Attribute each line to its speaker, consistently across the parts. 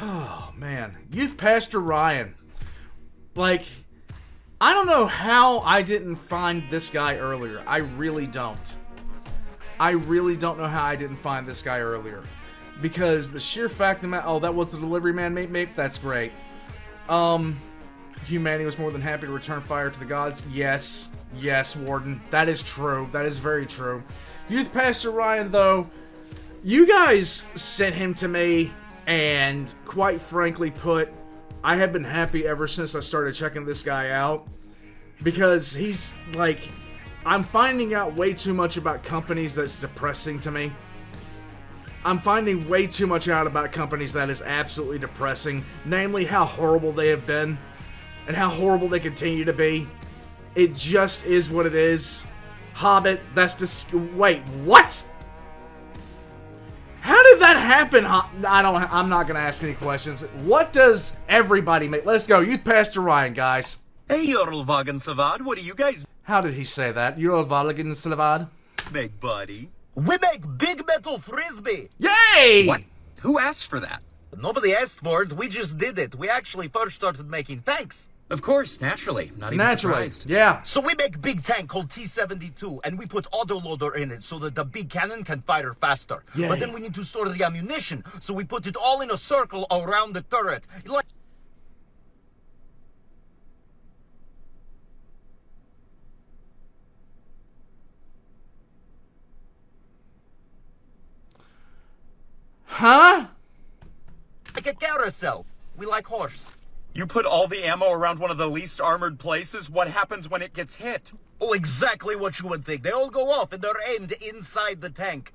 Speaker 1: Oh, man. Youth Pastor Ryan. Like, I don't know how I didn't find this guy earlier. I really don't. I really don't know how I didn't find this guy earlier. Because the sheer fact that, oh, that was the delivery man, mate, that's great. Humanity was more than happy to return fire to the gods. Yes, Warden. That is true. That is very true. Youth Pastor Ryan, though, you guys sent him to me, and quite frankly put, I have been happy ever since I started checking this guy out. Because he's, like, I'm finding out way too much about companies that's depressing to me. I'm finding way too much out about companies that is absolutely depressing. Namely, how horrible they have been. And how horrible they continue to be. It just is what it is. Hobbit, that's wait, what? How did that happen? I'm not gonna ask any questions. What does everybody make? Let's go, Youth Pastor Ryan, guys.
Speaker 2: Hey, Yorlvagen Savad, what do you guys
Speaker 1: How did he say that? Yorlvagen Savad?
Speaker 2: make, buddy?
Speaker 3: We make big metal frisbee!
Speaker 1: Yay!
Speaker 2: What? Who asked for that?
Speaker 3: Nobody asked for it, we just did it. We actually first started making tanks.
Speaker 2: Of course, naturally. Not even
Speaker 1: Naturally,
Speaker 2: surprised.
Speaker 1: yeah.
Speaker 3: So we make big tank called T-72, and we put autoloader in it so that the big cannon can fire faster.
Speaker 1: Yay.
Speaker 3: But then we need to store the ammunition, so we put it all in a circle around the turret. Like
Speaker 1: Huh?
Speaker 3: a carousel. We like horse.
Speaker 2: You put all the ammo around one of the least armored places? What happens when it gets hit?
Speaker 3: Oh, exactly what you would think. They all go off and they're aimed inside the tank.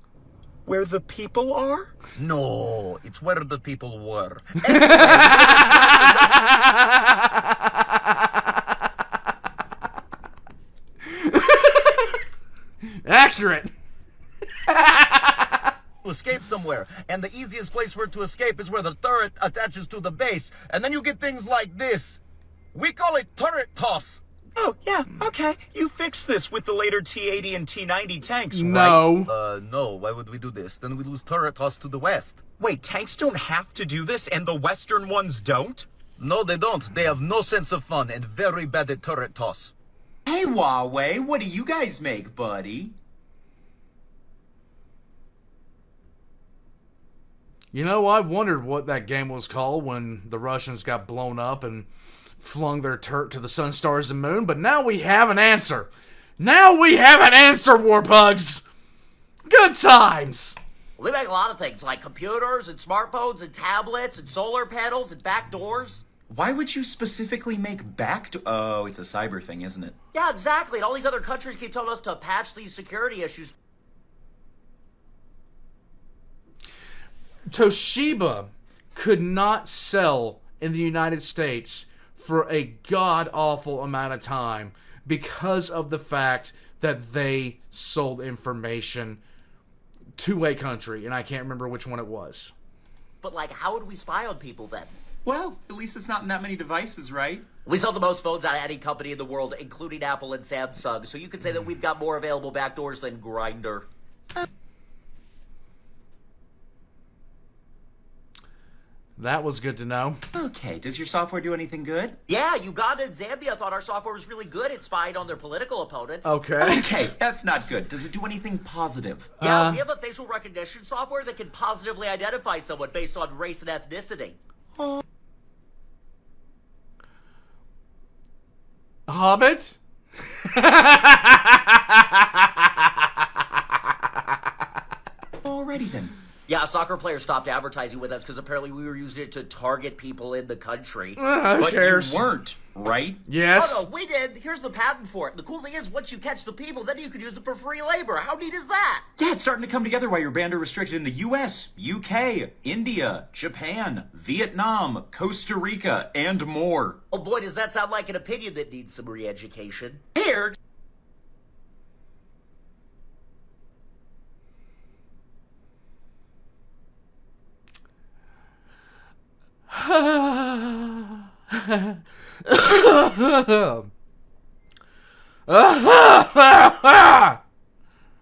Speaker 2: Where the people are?
Speaker 3: No, it's where the people were.
Speaker 1: Accurate.
Speaker 3: Escape somewhere, and the easiest place for it to escape is where the turret attaches to the base, and then you get things like this. We call it turret toss.
Speaker 2: Oh, yeah, okay. You fixed this with the later T-80 and T-90 tanks, right?
Speaker 1: No.
Speaker 3: No, why would we do this? Then we lose turret toss to the west.
Speaker 2: Wait, tanks don't have to do this and the Western ones don't?
Speaker 3: No, they don't. They have no sense of fun and very bad at turret toss.
Speaker 2: Hey, Huawei, what do you guys make, buddy?
Speaker 1: You know, I wondered what that game was called when the Russians got blown up and flung their turret to the sun, stars, and moon, but now we have an answer. Now we have an answer, Warpugs! Good times!
Speaker 4: We make a lot of things, like computers and smartphones and tablets and solar panels and back doors.
Speaker 2: Why would you specifically make Oh, it's a cyber thing, isn't it?
Speaker 4: Yeah, exactly. And all these other countries keep telling us to patch these security issues.
Speaker 1: Toshiba could not sell in the United States for a god-awful amount of time because of the fact that they sold information to a country, and I can't remember which one it was.
Speaker 4: But, like, how would we spy on people then?
Speaker 2: Well, at least it's not in that many devices, right?
Speaker 4: We sell the most phones out of any company in the world, including Apple and Samsung, so you could say that we've got more available backdoors than Grindr.
Speaker 1: That was good to know.
Speaker 2: Okay, does your software do anything good?
Speaker 4: Yeah, Uganda and Zambia thought our software was really good at spying on their political opponents.
Speaker 1: Okay.
Speaker 2: Okay, that's not good. Does it do anything positive?
Speaker 4: Yeah, we have a facial recognition software that can positively identify someone based on race and ethnicity.
Speaker 1: Hobbit?
Speaker 2: Alrighty then.
Speaker 4: Yeah, soccer players stopped advertising with us because apparently we were using it to target people in the country.
Speaker 1: Who
Speaker 2: But
Speaker 1: cares?
Speaker 2: you weren't, right?
Speaker 1: Yes.
Speaker 4: Oh no, we did. Here's the patent for it. The cool thing is, once you catch the people, then you can use it for free labor. How neat is that?
Speaker 2: Yeah, it's starting to come together why you're banned or restricted in the US, UK, India, Japan, Vietnam, Costa Rica, and more.
Speaker 4: Oh boy, does that sound like an opinion that needs some re-education.
Speaker 2: Here.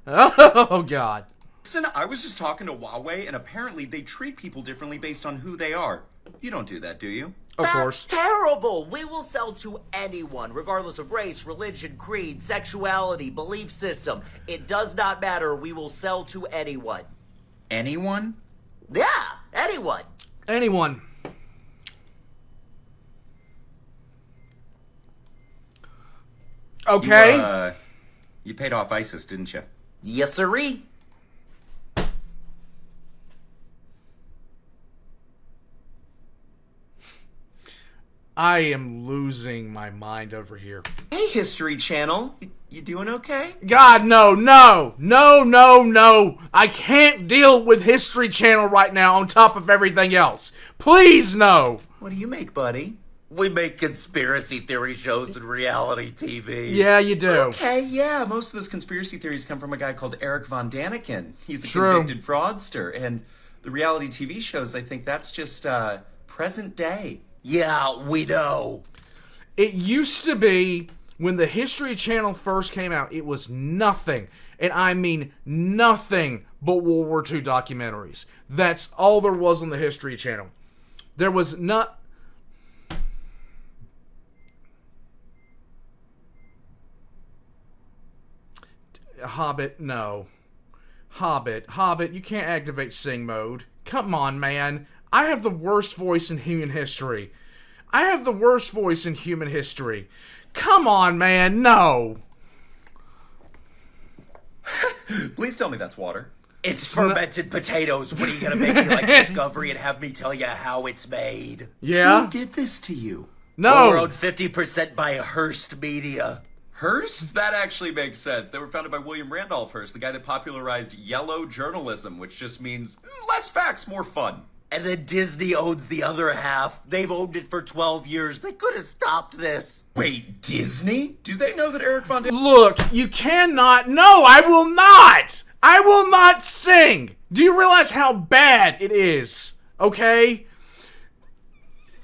Speaker 1: Oh, God.
Speaker 2: Listen, I was just talking to Huawei, and apparently they treat people differently based on who they are. You don't do that, do you?
Speaker 1: Of course.
Speaker 4: That's terrible. We will sell to anyone, regardless of race, religion, creed, sexuality, belief system. It does not matter. We will sell to anyone.
Speaker 2: Anyone?
Speaker 4: Yeah, anyone.
Speaker 1: Anyone. Okay.
Speaker 2: You paid off ISIS, didn't you?
Speaker 4: Yes, sirree.
Speaker 1: I am losing my mind over here.
Speaker 2: Hey, History Channel. You doing okay?
Speaker 1: God, no, no, no, no, no. I can't deal with History Channel right now on top of everything else. Please, no.
Speaker 2: What do you make, buddy?
Speaker 4: We make conspiracy theory shows and reality TV.
Speaker 1: Yeah, you do.
Speaker 2: Okay, yeah, most of those conspiracy theories come from a guy called Eric Von Daniken. He's a
Speaker 1: True.
Speaker 2: convicted fraudster, and the reality TV shows, I think that's just present day.
Speaker 4: Yeah, we know.
Speaker 1: It used to be, when the History Channel first came out, it was nothing, and I mean nothing, but World War II documentaries. That's all there was on the History Channel. There was not... Hobbit, no. Hobbit, you can't activate sing mode. Come on, man. I have the worst voice in human history. Come on, man, no.
Speaker 2: Please tell me that's water.
Speaker 4: It's fermented potatoes. What are you gonna make me like Discovery and have me tell you how it's made?
Speaker 1: Yeah?
Speaker 2: Who did this to you?
Speaker 1: No.
Speaker 4: We're owned 50% by Hearst Media.
Speaker 2: Hearst? That actually makes sense. They were founded by William Randolph Hearst, the guy that popularized yellow journalism, which just means less facts, more fun.
Speaker 4: And then Disney owns the other half. They've owned it for 12 years. They could have stopped this.
Speaker 2: Wait, Disney? Do they know that Eric Von Daniken...
Speaker 1: Look, you cannot. No, I will not. I will not sing. Do you realize how bad it is? Okay?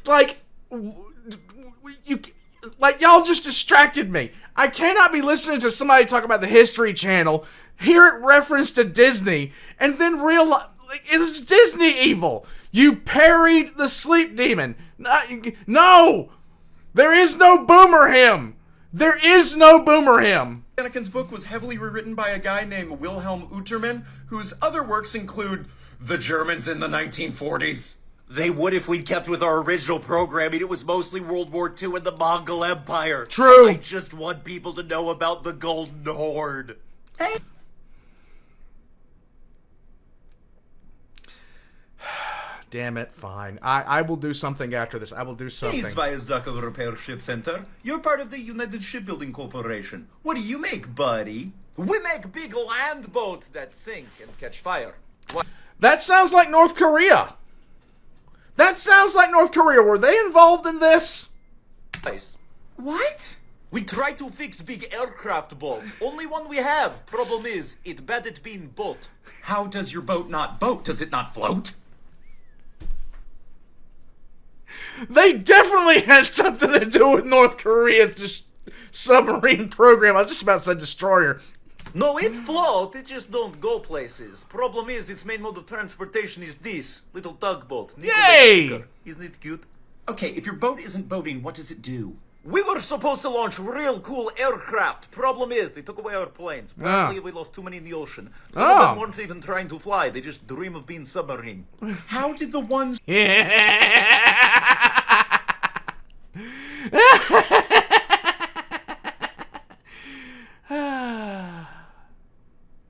Speaker 1: Like, y'all just distracted me. I cannot be listening to somebody talk about the History Channel, hear it referenced to Disney, and then realize, is Disney evil? You parried the sleep demon. No! There is no Boomer Him! There is no Boomer Him!
Speaker 2: Daniken's book was heavily rewritten by a guy named Wilhelm Utermann, whose other works include The Germans in the 1940s.
Speaker 4: They would if we'd kept with our original programming. It was mostly World War II and the Mongol Empire.
Speaker 1: True.
Speaker 4: I just want people to know about the Golden Horde.
Speaker 1: Damn it, fine. I will do something after this. I will do something.
Speaker 2: Zweisdackel Repair Ship Center. You're part of the United Shipbuilding Corporation. What do you make, buddy?
Speaker 3: We make big land boats that sink and catch fire. What?
Speaker 1: That sounds like North Korea. Were they involved in this?
Speaker 3: Place.
Speaker 2: What?
Speaker 3: We try to fix big aircraft boat. Only one we have. Problem is, it bad at being boat.
Speaker 2: How does your boat not boat? Does it not float?
Speaker 1: They definitely had something to do with North Korea's submarine program. I was just about to say destroyer.
Speaker 3: No, it float, it just don't go places. Problem is, its main mode of transportation is this little tugboat.
Speaker 1: Yay!
Speaker 3: Isn't it cute?
Speaker 2: Okay, if your boat isn't boating, what does it do?
Speaker 3: We were supposed to launch real cool aircraft. Problem is, they took away our planes. Apparently, we lost too many in the ocean. Some of them weren't even trying to fly. They just dream of being submarine.
Speaker 2: How did the ones...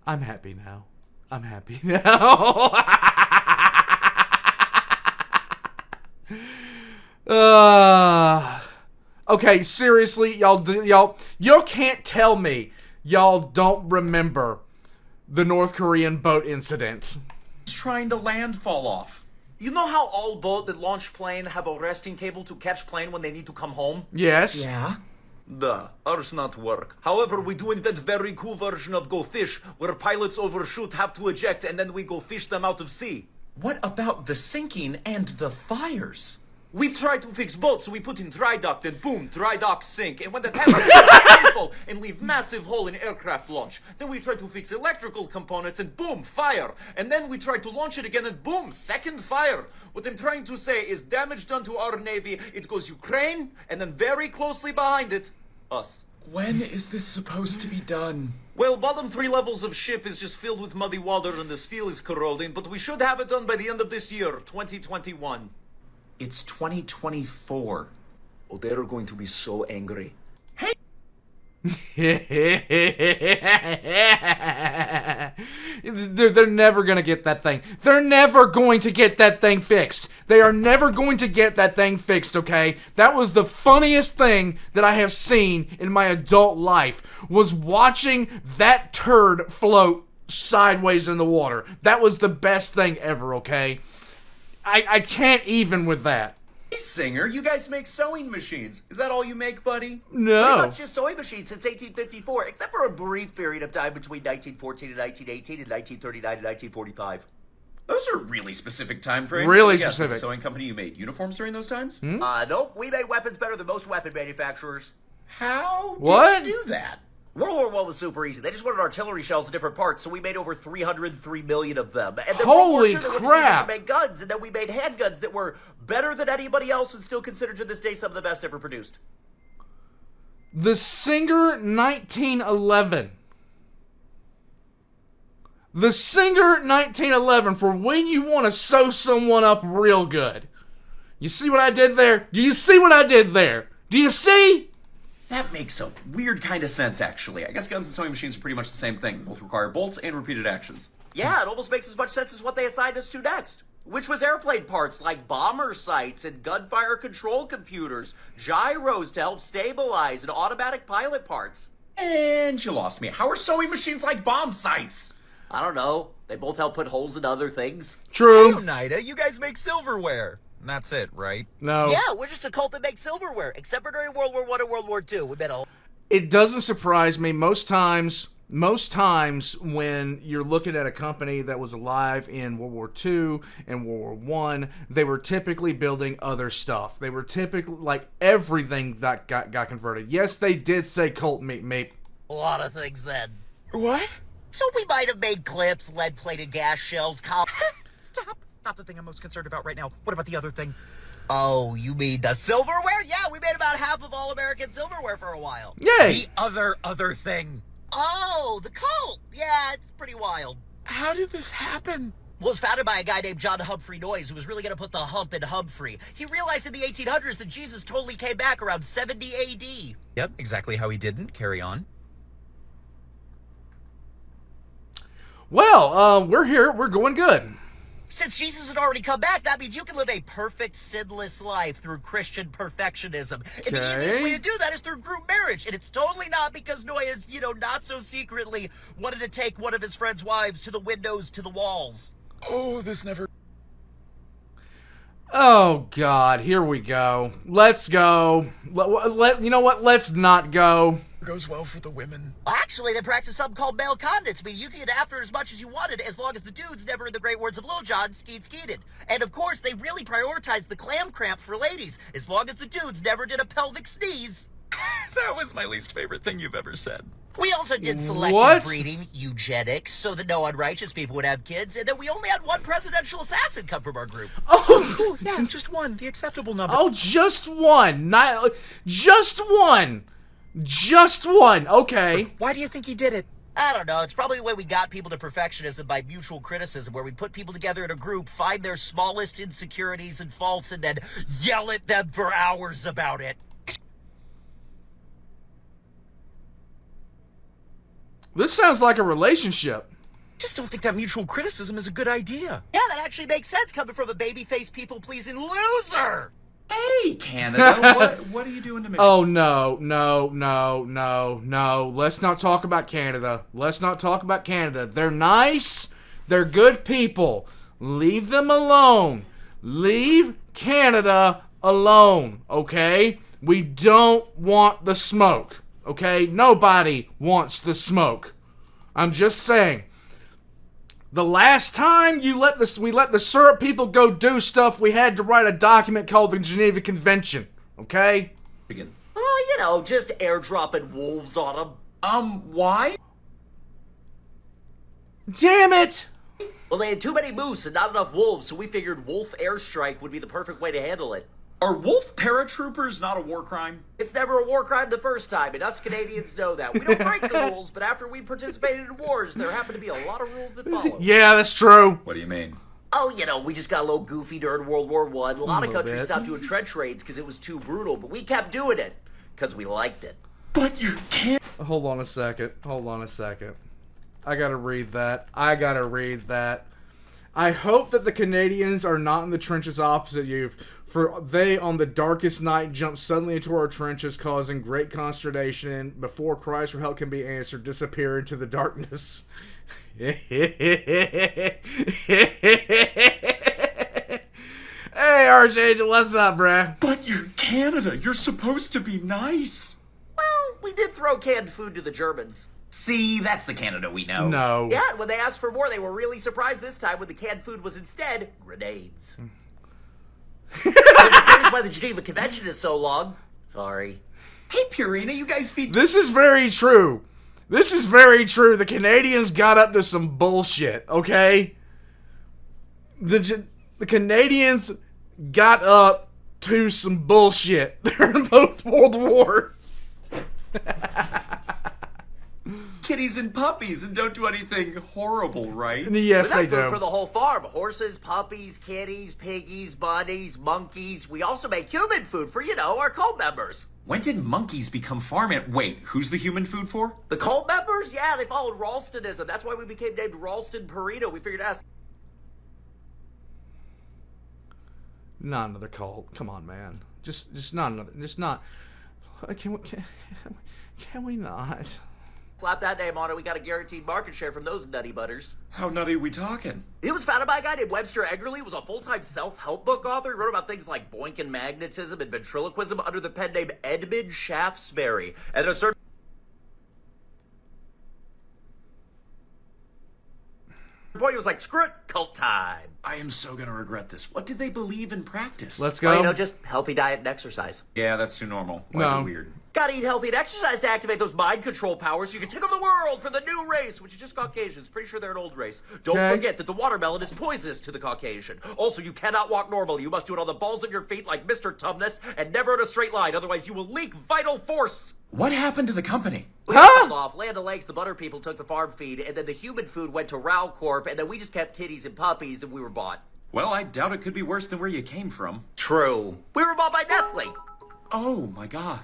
Speaker 1: I'm happy now. I'm happy now. Okay, seriously, y'all can't tell me y'all don't remember the North Korean boat incident.
Speaker 2: trying to land fall off?
Speaker 3: You know how all boat that launch plane have a resting cable to catch plane when they need to come home?
Speaker 1: Yes.
Speaker 2: Yeah?
Speaker 3: Duh, ours not work. However, we do invent very cool version of Go Fish, where pilots overshoot, have to eject, and then we go fish them out of sea.
Speaker 2: What about the sinking and the fires?
Speaker 3: We try to fix boats, so we put in dry dock, then boom, dry dock sink. And when that happens, we fall and leave massive hole in aircraft launch. Then we try to fix electrical components, and boom, fire. And then we try to launch it again, and boom, second fire. What I'm trying to say is damage done to our Navy, it goes Ukraine, and then very closely behind it, us.
Speaker 2: When is this supposed to be done?
Speaker 3: Well, bottom 3 levels of ship is just filled with muddy water and the steel is corroding, but we should have it done by the end of this year, 2021.
Speaker 2: It's 2024.
Speaker 3: Oh, they're going to be so angry.
Speaker 1: They're never going to get that thing. They're never going to get that thing fixed. They are never going to get that thing fixed, okay? That was the funniest thing that I have seen in my adult life, was watching that turd float sideways in the water. That was the best thing ever, okay? I can't even with that.
Speaker 2: Hey, Singer, you guys make sewing machines. Is that all you make, buddy?
Speaker 1: No.
Speaker 4: Pretty much just sewing machines since 1854, except for a brief period of time between 1914 and 1918 and 1939 and 1945.
Speaker 2: Those are really specific time frames.
Speaker 1: Really
Speaker 2: Yes, as a
Speaker 1: specific.
Speaker 2: sewing company, you made uniforms during those times?
Speaker 4: Nope, we made weapons better than most weapon manufacturers.
Speaker 2: How
Speaker 1: What?
Speaker 2: did you do that?
Speaker 4: World War I was super easy. They just wanted artillery shells in different parts, so we made over 303 million of them. And then
Speaker 1: Holy
Speaker 4: World War II, they went
Speaker 1: crap.
Speaker 4: to make guns, and then we made handguns that were better than anybody else and still considered to this day some of the best ever produced.
Speaker 1: The Singer 1911. The Singer 1911 for when you want to sew someone up real good. You see what I did there? Do you see what I did there? Do you see?
Speaker 2: That makes a weird kind of sense, actually. I guess guns and sewing machines are pretty much the same thing. Both require bolts and repeated actions.
Speaker 4: Yeah, it almost makes as much sense as what they assigned us to next. Which was airplane parts like bomber sights and gunfire control computers, gyros to help stabilize, and automatic pilot parts.
Speaker 2: And you lost me. How are sewing machines like bomb sights?
Speaker 4: I don't know. They both help put holes in other things.
Speaker 1: True.
Speaker 5: Nida, you guys make silverware. And that's it, right?
Speaker 1: No.
Speaker 4: Yeah, we're just a cult that makes silverware, except for during World War I and World War II. We made a
Speaker 1: It doesn't surprise me. Most times when you're looking at a company that was alive in World War II and World War I, they were typically building other stuff. They were typically, like, everything that got converted. Yes, they did say cult meat.
Speaker 4: A lot of things then.
Speaker 5: What?
Speaker 4: So we might have made clips, lead-plated gas shells,
Speaker 5: Stop. Not the thing I'm most concerned about right now. What about the other thing?
Speaker 4: Oh, you mean the silverware? Yeah, we made about half of all American silverware for a while.
Speaker 1: Yay!
Speaker 5: The other thing.
Speaker 4: Oh, the cult. Yeah, it's pretty wild.
Speaker 5: How did this happen?
Speaker 4: Well, it was founded by a guy named John Humphrey Noyes, who was really going to put the hump in Humphrey. He realized in the 1800s that Jesus totally came back around 70 AD.
Speaker 5: Yep, exactly how he didn't. Carry on.
Speaker 1: Well, we're here. We're going good.
Speaker 4: Since Jesus had already come back, that means you can live a perfect, sinless life through Christian perfectionism. And the easiest way to do that is through group marriage. And it's totally not because Noyes, not so secretly wanted to take one of his friend's wives to the windows, to the walls.
Speaker 5: Oh, this never
Speaker 1: Oh, God. Here we go. Let's go. You know what? Let's not go.
Speaker 5: goes well for the women.
Speaker 4: Actually, they practice something called male continence, meaning you can get after as much as you wanted as long as the dudes never, in the great words of Lil Jon, skeeted. And of course, they really prioritized the clam cramp for ladies, as long as the dudes never did a pelvic sneeze.
Speaker 5: That was my least favorite thing you've ever said.
Speaker 4: We also did selective
Speaker 1: What?
Speaker 4: breeding, eugenics, so that no unrighteous people would have kids, and then we only had one presidential assassin come from our group.
Speaker 5: Oh, yeah, just one, the acceptable number.
Speaker 1: Oh, just one. Not, just one. Just one. Okay.
Speaker 5: Why do you think he did it?
Speaker 4: I don't know, it's probably the way we got people to perfectionism by mutual criticism, where we put people together in a group, find their smallest insecurities and faults, and then yell at them for hours about it.
Speaker 1: This sounds like a relationship.
Speaker 5: Just don't think that mutual criticism is a good idea.
Speaker 4: Yeah, that actually makes sense coming from a baby-faced, people-pleasing loser!
Speaker 2: Hey, Canada, what are you doing to me?
Speaker 1: Oh, no. Let's not talk about Canada. Let's not talk about Canada. They're nice. They're good people. Leave them alone. Leave Canada alone, okay? We don't want the smoke, okay? Nobody wants the smoke. I'm just saying. The last time we let the syrup people go do stuff, we had to write a document called the Geneva Convention. Okay?
Speaker 2: Begin.
Speaker 4: Oh, you know, just airdropping wolves on them.
Speaker 2: Why?
Speaker 1: Damn it!
Speaker 4: Well, they had too many moose and not enough wolves, so we figured wolf airstrike would be the perfect way to handle it.
Speaker 2: Are wolf paratroopers not a war crime?
Speaker 4: It's never a war crime the first time, and us Canadians know that. We don't break the rules, but after we participated in wars, there happen to be a lot of rules that follow.
Speaker 1: Yeah, that's true.
Speaker 2: What do you mean?
Speaker 4: Oh, you know, we just got a little goofy during World War I. A lot of countries
Speaker 1: bit.
Speaker 4: stopped doing trench raids because it was too brutal, but we kept doing it because we liked it.
Speaker 2: But you can't.
Speaker 1: Hold on a second. I gotta read that. I hope that the Canadians are not in the trenches opposite you, for they on the darkest night jumped suddenly into our trenches, causing great consternation, and before cries for help can be answered, disappear into the darkness. Hey, Archangel, what's up, bruh?
Speaker 2: But you're Canada. You're supposed to be nice.
Speaker 4: Well, we did throw canned food to the Germans.
Speaker 2: See, that's the Canada we know.
Speaker 1: No.
Speaker 4: Yeah, and when they asked for more, they were really surprised this time when the canned food was instead grenades. Here's why the Geneva Convention is so long. Sorry.
Speaker 2: Hey, Purina, you guys feed.
Speaker 1: This is very true. The Canadians got up to some bullshit, okay? The Canadians got up to some bullshit during both World Wars.
Speaker 2: kitties and puppies and don't do anything horrible, right?
Speaker 1: Yes,
Speaker 4: We
Speaker 1: they
Speaker 4: got food
Speaker 1: do.
Speaker 4: for the whole farm. Horses, puppies, kitties, piggies, bunnies, monkeys. We also make human food for, you know, our cult members.
Speaker 2: When did monkeys become farm Wait, who's the human food for?
Speaker 4: The cult members? Yeah, they followed Ralstonism. That's why we became named Ralston Burrito. We figured out.
Speaker 1: Not another cult. Come on, man. Just not another. Just not. Can we not?
Speaker 4: Slap that name on it. We got a guaranteed market share from those nutty butters.
Speaker 2: How nutty are we talking?
Speaker 4: It was founded by a guy named Webster Eggerly. He was a full-time self-help book author. He wrote about things like Boykin magnetism and ventriloquism under the pen name Edmund Shaftesbury. And at a certain point, he was like, screw it, cult time.
Speaker 2: I am so gonna regret this. What did they believe in practice?
Speaker 1: Let's go.
Speaker 4: Well, you know, just healthy diet and exercise.
Speaker 2: Yeah, that's too normal. Why is
Speaker 1: No.
Speaker 2: it weird?
Speaker 4: Gotta eat healthy and exercise to activate those mind control powers so you can take over the world for the new race, which is just Caucasians. Pretty sure they're an old race. Don't
Speaker 1: Okay.
Speaker 4: forget that the watermelon is poisonous to the Caucasian. Also, you cannot walk normally. You must do it on the balls of your feet like Mr. Tumnus and never in a straight line. Otherwise, you will leak vital force.
Speaker 2: What happened to the company?
Speaker 4: We
Speaker 1: Huh?
Speaker 4: sold off. Land O'Lakes, the butter people took the farm feed, and then the human food went to Rao Corp, and then we just kept kitties and puppies, and we were bought.
Speaker 2: Well, I doubt it could be worse than where you came from.
Speaker 4: True. We were bought by Nestle.
Speaker 2: Oh my god.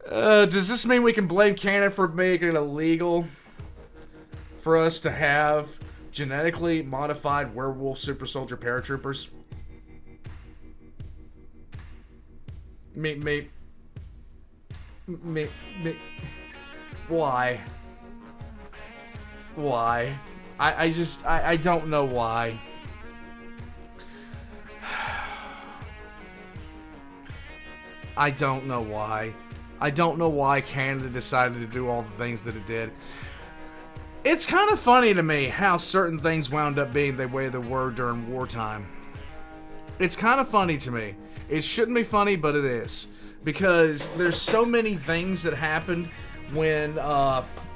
Speaker 1: Does this mean we can blame Canada for making it illegal for us to have genetically modified werewolf super soldier paratroopers? Me. Why? Why? I don't know why. I don't know why. I don't know why Canada decided to do all the things that it did. It's kind of funny to me how certain things wound up being the way they were during wartime. It's kind of funny to me. It shouldn't be funny, but it is. Because there's so many things that happened when,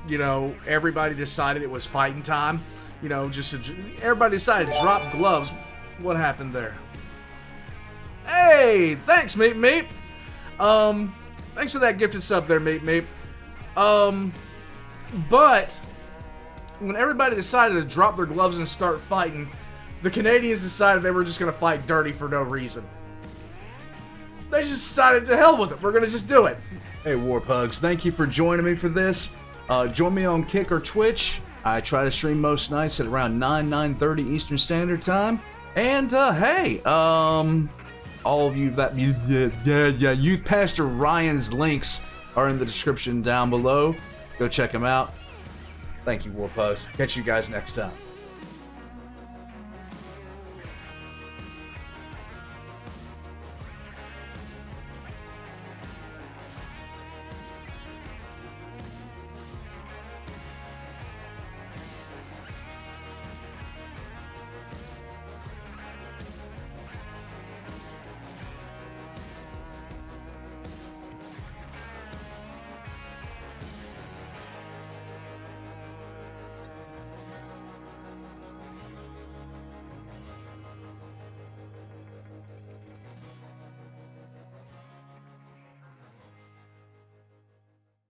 Speaker 1: you know, everybody decided it was fighting time. You know, everybody decided to drop gloves. What happened there? Hey, thanks, Meep Meep. Thanks for that gifted sub there, Meep Meep. But when everybody decided to drop their gloves and start fighting, the Canadians decided they were just gonna fight dirty for no reason. They just decided to hell with it. We're gonna just do it. Hey, Warpugs, thank you for joining me for this. Join me on Kick or Twitch. I try to stream most nights at around 9:30 Eastern Standard Time. And hey, all of you that Youth Pastor Ryan's links are in the description down below. Go check them out. Thank you, Warpugs. Catch you guys next time.